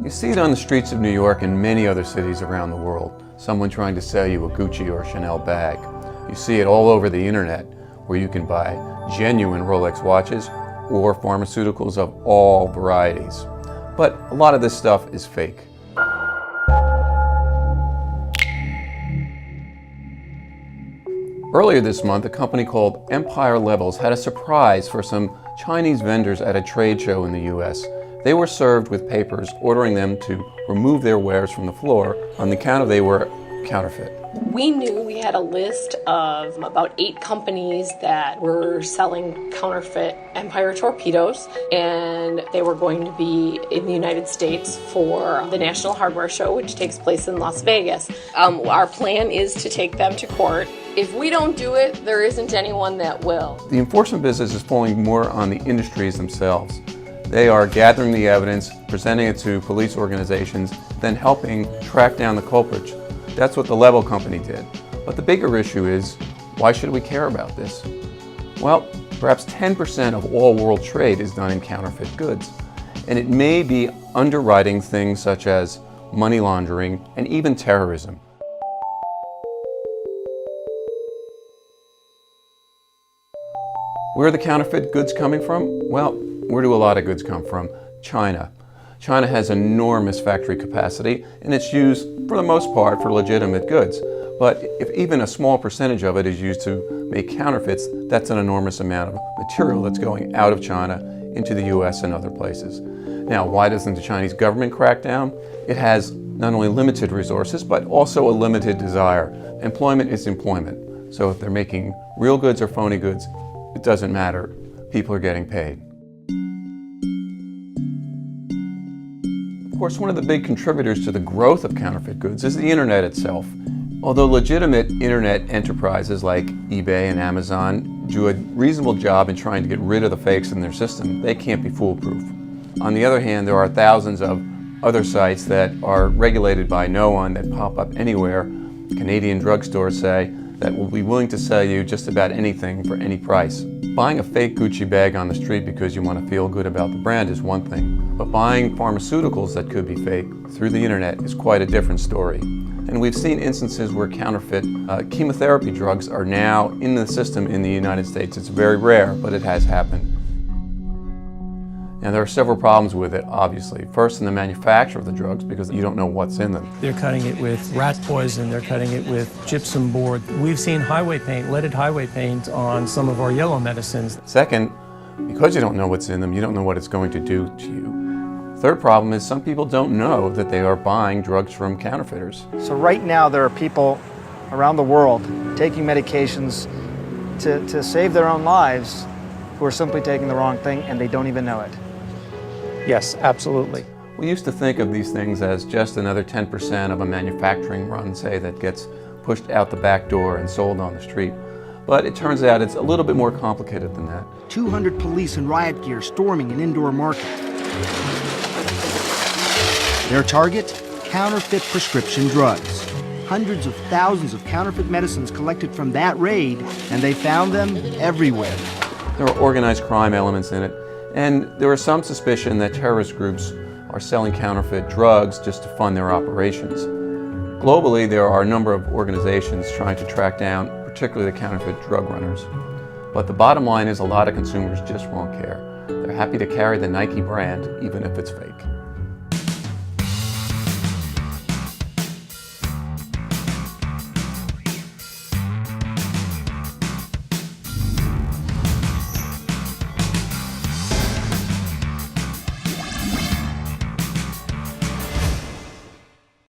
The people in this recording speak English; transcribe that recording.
You see it on the streets of New York and many other cities around the world. Someone trying to sell you a Gucci or Chanel bag. You see it all over the internet, where you can buy genuine Rolex watches or pharmaceuticals of all varieties. But a lot of this stuff is fake. Earlier this month, a company called Empire Levels had a surprise for some Chinese vendors at a trade show in the US. They were served with papers ordering them to remove their wares from the floor on the account of they were counterfeit. We knew we had a list of about 8 companies that were selling counterfeit Empire torpedoes, and they were going to be in the United States for the National Hardware Show, which takes place in Las Vegas. Our plan is to take them to court. If we don't do it, there isn't anyone that will. The enforcement business is falling more on the industries themselves. They are gathering the evidence, presenting it to police organizations, then helping track down the culprits. That's what the Level Company did. But the bigger issue is, why should we care about this? Well, perhaps 10% of all world trade is done in counterfeit goods. And it may be underwriting things such as money laundering and even terrorism. Where are the counterfeit goods coming from? Well, where do a lot of goods come from? China. China has enormous factory capacity, and it's used, for the most part, for legitimate goods. But if even a small percentage of it is used to make counterfeits, that's an enormous amount of material that's going out of China into the US and other places. Now, why doesn't the Chinese government crack down? It has not only limited resources, but also a limited desire. Employment is employment. So if they're making real goods or phony goods, it doesn't matter. People are getting paid. Of course, one of the big contributors to the growth of counterfeit goods is the internet itself. Although legitimate internet enterprises like eBay and Amazon do a reasonable job in trying to get rid of the fakes in their system, they can't be foolproof. On the other hand, there are thousands of other sites that are regulated by no one, that pop up anywhere. Canadian drugstores say that will be willing to sell you just about anything for any price. Buying a fake Gucci bag on the street because you want to feel good about the brand is one thing, but buying pharmaceuticals that could be fake through the internet is quite a different story. And we've seen instances where counterfeit chemotherapy drugs are now in the system in the United States. It's very rare, but it has happened. And there are several problems with it, obviously. First, in the manufacture of the drugs, because you don't know what's in them. They're cutting it with rat poison, they're cutting it with gypsum board. We've seen highway paint, leaded highway paint on some of our yellow medicines. Second, because you don't know what's in them, you don't know what it's going to do to you. Third problem is some people don't know that they are buying drugs from counterfeiters. So right now there are people around the world taking medications to save their own lives who are simply taking the wrong thing and they don't even know it. Yes, absolutely. We used to think of these things as just another 10% of a manufacturing run, say, that gets pushed out the back door and sold on the street. But it turns out it's a little bit more complicated than that. 200 police in riot gear storming an indoor market. Their target? Counterfeit prescription drugs. Hundreds of thousands of counterfeit medicines collected from that raid, and they found them everywhere. There are organized crime elements in it, and there is some suspicion that terrorist groups are selling counterfeit drugs just to fund their operations. Globally, there are a number of organizations trying to track down particularly the counterfeit drug runners. But the bottom line is a lot of consumers just won't care. They're happy to carry the Nike brand even if it's fake.